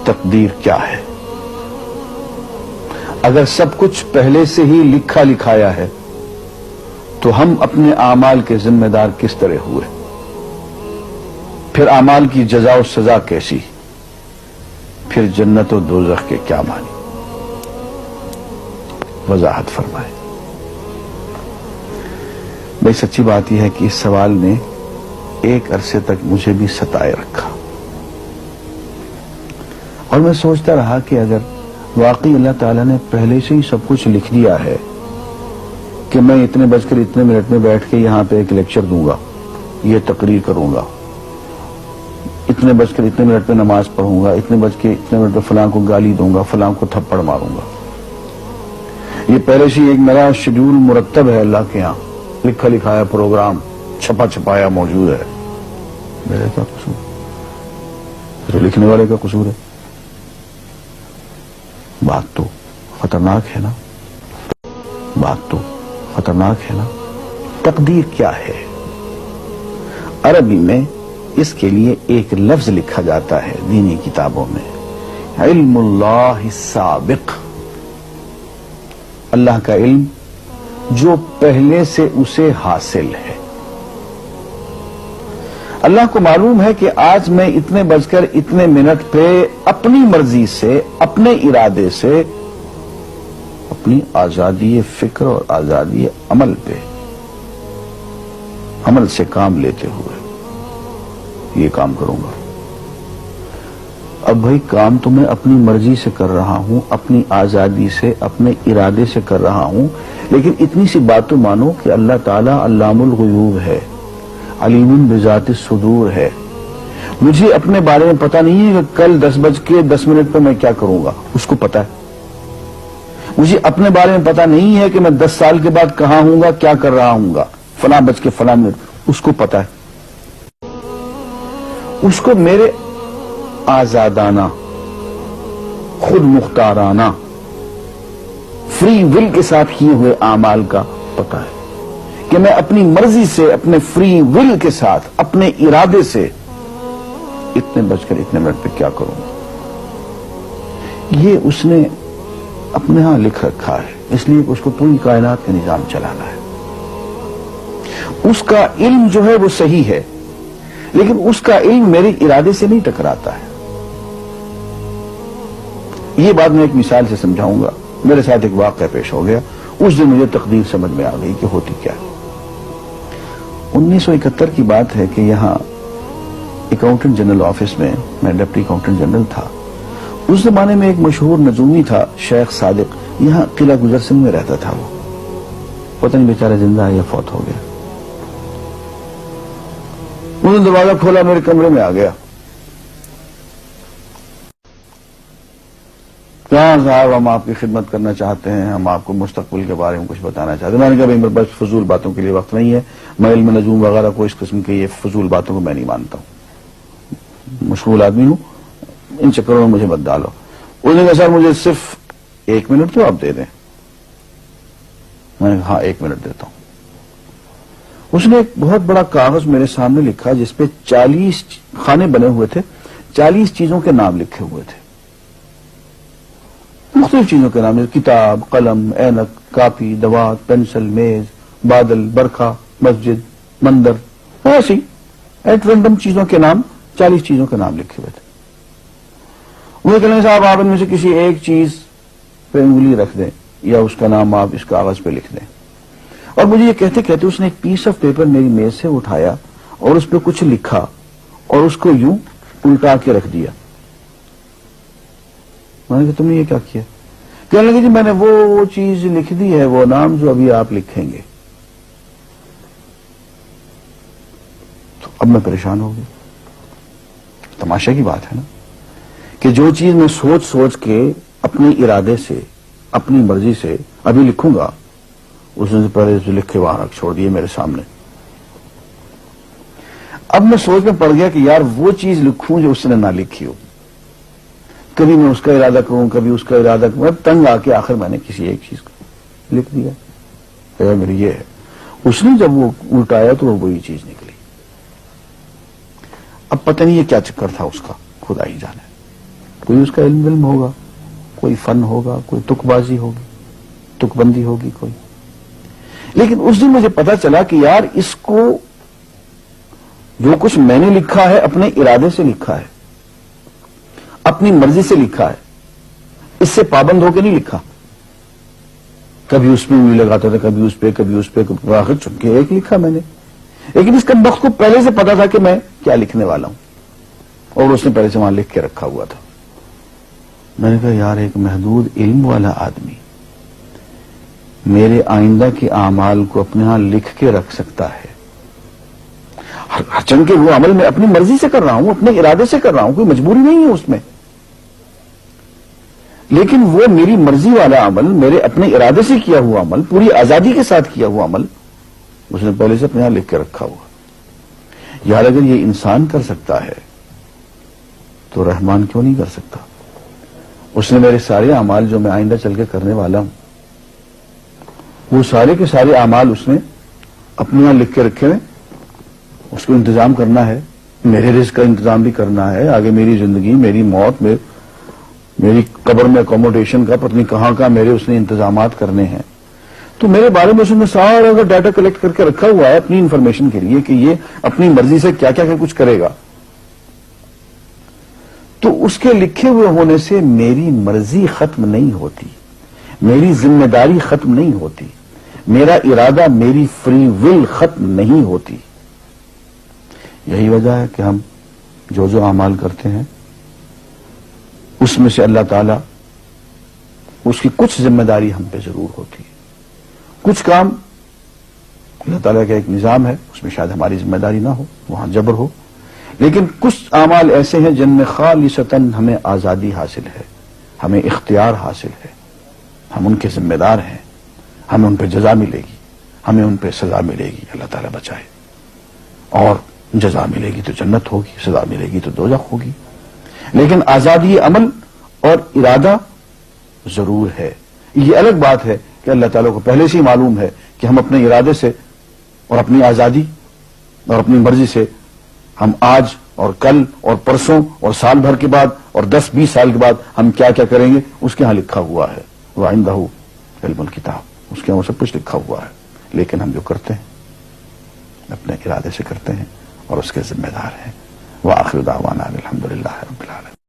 تقدیر کیا ہے؟ اگر سب کچھ پہلے سے ہی لکھا لکھایا ہے تو ہم اپنے اعمال کے ذمہ دار کس طرح ہوئے؟ پھر اعمال کی جزا و سزا کیسی؟ پھر جنت و دوزخ کے کیا معنی؟ وضاحت فرمائے۔ بھئی سچی بات یہ ہے کہ اس سوال نے ایک عرصے تک مجھے بھی ستائے رکھا، اور میں سوچتا رہا کہ اگر واقعی اللہ تعالیٰ نے پہلے سے ہی سب کچھ لکھ دیا ہے کہ میں اتنے بج کر اتنے منٹ میں بیٹھ کے یہاں پہ ایک لیکچر دوں گا، یہ تقریر کروں گا، اتنے بج کر اتنے منٹ میں نماز پڑھوں گا، اتنے بج کے اتنے منٹ میں فلاں کو گالی دوں گا، فلاں کو تھپڑ ماروں گا، یہ پہلے سے ایک میرا شیڈول مرتب ہے اللہ کے ہاں، لکھا لکھایا پروگرام چھپا چھپایا موجود ہے، میرے کیا قصور؟ تو لکھنے والے کا قصور ہے؟ بات تو خطرناک ہے نا، بات تو خطرناک ہے نا۔ تقدیر کیا ہے؟ عربی میں اس کے لیے ایک لفظ لکھا جاتا ہے دینی کتابوں میں، علم اللہ السابق، اللہ کا علم جو پہلے سے اسے حاصل ہے۔ اللہ کو معلوم ہے کہ آج میں اتنے بج کر اتنے منٹ پہ اپنی مرضی سے، اپنے ارادے سے، اپنی آزادی فکر اور آزادی عمل پہ، عمل سے کام لیتے ہوئے یہ کام کروں گا۔ اب بھائی کام تو میں اپنی مرضی سے کر رہا ہوں، اپنی آزادی سے، اپنے ارادے سے کر رہا ہوں، لیکن اتنی سی بات تو مانو کہ اللہ تعالیٰ علام الغیوب ہے، علیم بذات الصدور ہے۔ مجھے اپنے بارے میں پتہ نہیں ہے کہ کل 10:10 پہ میں کیا کروں گا، اس کو پتا ہے۔ مجھے اپنے بارے میں پتہ نہیں ہے کہ میں 10 سال کے بعد کہاں ہوں گا، کیا کر رہا ہوں گا، فلاں بج کے فلاں منٹ، اس کو پتا ہے۔ اس کو میرے آزادانہ، خود مختارانہ، فری ول کے ساتھ کیے ہوئے اعمال کا پتہ ہے کہ میں اپنی مرضی سے، اپنے فری ول کے ساتھ، اپنے ارادے سے اتنے بج کر اتنے منٹ پہ کیا کروں گا۔ یہ اس نے اپنے ہاں لکھ رکھا ہے، اس لیے کہ اس کو پوری کائنات کا نظام چلانا ہے۔ اس کا علم جو ہے وہ صحیح ہے، لیکن اس کا علم میرے ارادے سے نہیں ٹکراتا ہے۔ یہ بات میں ایک مثال سے سمجھاؤں گا۔ میرے ساتھ ایک واقعہ پیش ہو گیا، اس دن مجھے تقدیر سمجھ میں آ گئی کہ ہوتی کیا ہے۔ 1971 کی بات ہے کہ یہاں اکاؤنٹنٹ جنرل آفس میں ڈپٹی اکاؤنٹنٹ جنرل تھا۔ اس زمانے میں ایک مشہور نجومی تھا شیخ صادق، یہاں قلعہ گزر سنگھ میں رہتا تھا۔ وہ پتہ نہیں بیچارہ زندہ ہے یا فوت ہو گیا۔ انہوں نے دروازہ کھولا، میرے کمرے میں آ گیا۔ کہاں صاحب ہم آپ کی خدمت کرنا چاہتے ہیں، ہم آپ کو مستقبل کے بارے میں کچھ بتانا چاہتے ہیں۔ میں نے کہا بھائی میرے پاس فضول باتوں کے لیے وقت نہیں ہے، میں علم نجوم وغیرہ کو اس قسم کے یہ فضول باتوں کو میں نہیں مانتا ہوں، مشغول آدمی ہوں، ان چکروں میں مجھے مت ڈالو۔ انہوں نے کہا سر مجھے صرف 1 منٹ تو آپ دے دیں۔ میں نے کہا ہاں 1 منٹ دیتا ہوں۔ اس نے ایک بہت بڑا کاغذ میرے سامنے لکھا جس پہ 40 خانے بنے ہوئے تھے، 40 چیزوں کے نام لکھے ہوئے تھے، مختلف چیزوں کے نام، کتاب، قلم، اینک، کاپی، دوات، پینسل، میز، بادل، برکھا، مسجد، مندر، ایسی ایٹ رینڈم چیزوں کے نام، 40 چیزوں کے نام لکھے ہوئے تھے۔ وہ کہنے صاحب آپ ان میں سے کسی ایک چیز پہ انگلی رکھ دیں یا اس کا نام آپ اس کاغذ پہ لکھ دیں۔ اور مجھے یہ کہتے کہتے اس نے ایک پیس آف پیپر میری میز سے اٹھایا اور اس پہ کچھ لکھا اور اس کو یوں الٹا کے رکھ دیا۔ میں نے کہا تم نے یہ کیا کیا؟ کہنے لگے جی میں نے وہ چیز لکھ دی ہے، وہ نام جو ابھی آپ لکھیں گے۔ تو اب میں پریشان ہو گیا۔ تماشا کی بات ہے نا کہ جو چیز میں سوچ سوچ کے اپنے ارادے سے، اپنی مرضی سے ابھی لکھوں گا، اس نے پہلے جو لکھ کے وہاں رکھ چھوڑ دیے میرے سامنے۔ اب میں سوچ میں پڑ گیا کہ یار وہ چیز لکھوں جو اس نے نہ لکھی ہو، کبھی میں اس کا ارادہ کروں، کبھی اس کا ارادہ کروں، اب تنگ آ کے آخر میں نے کسی ایک چیز کو لکھ دیا، کہ میری یہ ہے۔ اس نے جب وہ الٹایا تو وہ وہی چیز نکلی۔ اب پتہ نہیں یہ کیا چکر تھا اس کا، خدا ہی جانے۔ کوئی اس کا علم ہوگا، کوئی فن ہوگا، کوئی تک بازی ہوگی، تک بندی ہوگی کوئی. لیکن اس دن مجھے پتا چلا کہ یار اس کو جو کچھ میں نے لکھا ہے اپنے ارادے سے لکھا ہے، اپنی مرضی سے لکھا ہے، اس سے پابند ہو کے نہیں لکھا. کبھی اس میں انگلی لگاتا تھا، کبھی اس پہ، کبھی اس پہ، آخر چن کے ایک لکھا میں نے. لیکن اس کمبخت کو پہلے سے پتا تھا کہ میں کیا لکھنے والا ہوں، اور اس نے پہلے سے وہاں لکھ کے رکھا ہوا تھا. میں نے کہا یار ایک محدود علم والا آدمی میرے آئندہ کے اعمال کو اپنے ہاں لکھ کے رکھ سکتا ہے. ہر چن کے وہ عمل میں اپنی مرضی سے کر رہا ہوں، اپنے ارادے سے کر رہا ہوں، کوئی مجبوری نہیں ہے اس میں. لیکن وہ میری مرضی والا عمل، میرے اپنے ارادے سے کیا ہوا عمل، پوری آزادی کے ساتھ کیا ہوا عمل، اس نے پہلے سے اپنے یہاں لکھ کے رکھا ہوا. یار اگر یہ انسان کر سکتا ہے تو رحمان کیوں نہیں کر سکتا؟ اس نے میرے سارے اعمال جو میں آئندہ چل کے کرنے والا ہوں، وہ سارے کے سارے اعمال اس نے اپنے یہاں لکھ کے رکھے ہیں. اس کو انتظام کرنا ہے، میرے رزق کا انتظام بھی کرنا ہے، آگے میری زندگی، میری موت، میری قبر میں اکوموڈیشن کا پتہ نہیں کہاں کا میرے اس نے انتظامات کرنے ہیں. تو میرے بارے میں اس نے سارا کا ڈیٹا کلیکٹ کر کے رکھا ہوا ہے اپنی انفارمیشن کے لیے کہ یہ اپنی مرضی سے کیا کیا کچھ کرے گا. تو اس کے لکھے ہوئے ہونے سے میری مرضی ختم نہیں ہوتی، میری ذمہ داری ختم نہیں ہوتی، میرا ارادہ، میری فری ول ختم نہیں ہوتی. یہی وجہ ہے کہ ہم جو اعمال کرتے ہیں اس میں سے اللہ تعالیٰ اس کی کچھ ذمہ داری ہم پہ ضرور ہوتی ہے. کچھ کام اللہ تعالیٰ کا ایک نظام ہے، اس میں شاید ہماری ذمہ داری نہ ہو، وہاں جبر ہو. لیکن کچھ اعمال ایسے ہیں جن میں خالصتاً ہمیں آزادی حاصل ہے، ہمیں اختیار حاصل ہے، ہم ان کے ذمہ دار ہیں، ہمیں ان پہ جزا ملے گی، ہمیں ان پہ سزا ملے گی، اللہ تعالیٰ بچائے. اور جزا ملے گی تو جنت ہوگی، سزا ملے گی تو دوزخ ہوگی. لیکن آزادی عمل اور ارادہ ضرور ہے. یہ الگ بات ہے کہ اللہ تعالیٰ کو پہلے سے ہی معلوم ہے کہ ہم اپنے ارادے سے اور اپنی آزادی اور اپنی مرضی سے ہم آج اور کل اور پرسوں اور سال بھر کے بعد اور 10-20 سال کے بعد ہم کیا کیا کریں گے اس کے ہاں لکھا ہوا ہے. وَعِندَهُ عِلْمُ الْكِتَابِ، اس کے ہاں سب کچھ لکھا ہوا ہے. لیکن ہم جو کرتے ہیں اپنے ارادے سے کرتے ہیں اور اس کے ذمہ دار ہیں. وآخر دعوانا الحمدللہ رب العالمین.